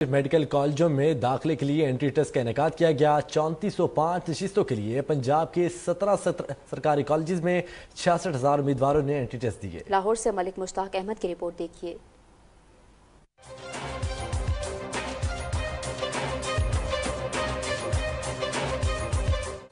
Medical کالجوں میں داخلے کے لیے انٹری ٹیسٹ کا انعقاد کیا گیا۔ 3405 نشستوں کے لیے پنجاب کے 17 سرکاری کالجز میں 66,000 امیدواروں نے انٹری ٹیسٹ دیے۔ لاہور سے ملک مشتاق احمد کی رپورٹ دیکھیے۔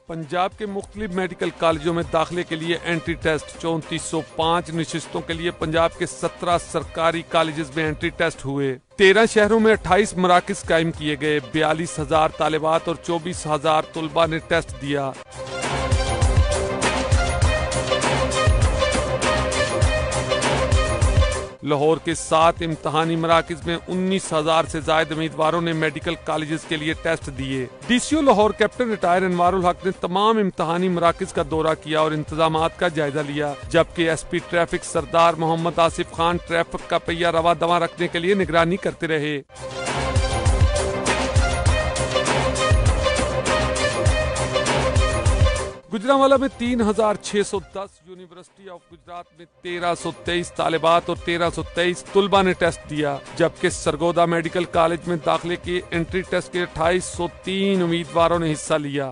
پنجاب کے مختلف میڈیکل کالجوں میں داخلے کے لیے انٹری ٹیسٹ 3405 نشستوں کے لیے پنجاب کے 17 سرکاری کالجز میں انٹری ٹیسٹ ہوئے۔ 13 شہروں میں 28 مراکز قائم کیے گئے۔ 42,000 طالبات اور 24,000 طلباء نے ٹیسٹ دیا۔ لاہور کے 7 امتحانی مراکز میں 19,000 سے زائد امیدواروں نے میڈیکل کالجز کے لیے ٹیسٹ دیے۔ ڈی سی او لاہور کیپٹن ریٹائر انوار الحق نے تمام امتحانی مراکز کا دورہ کیا اور انتظامات کا جائزہ لیا، جبکہ ایس پی ٹریفک سردار محمد آصف خان ٹریفک کا پہیہ رواں دواں رکھنے کے لیے نگرانی کرتے رہے۔ گجرانوالہ میں 3,610، یونیورسٹی آف گجرات میں 1,323 طالبات اور 1,323 طلباء نے ٹیسٹ دیا، جبکہ سرگودا میڈیکل کالج میں داخلے کے انٹری ٹیسٹ کے 2,803 امیدواروں نے حصہ لیا۔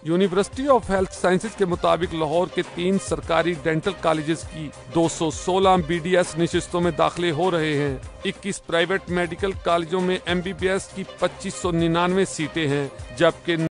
یونیورسٹی آف ہیلتھ سائنسز کے مطابق لاہور کے 3 سرکاری ڈینٹل کالجز کی 216 بی ڈی ایس نشستوں میں داخلے ہو رہے ہیں۔ 21 پرائیویٹ میڈیکل کالجوں میں ایم بی بی ایس کی 2,599 سیٹیں ہیں، جبکہ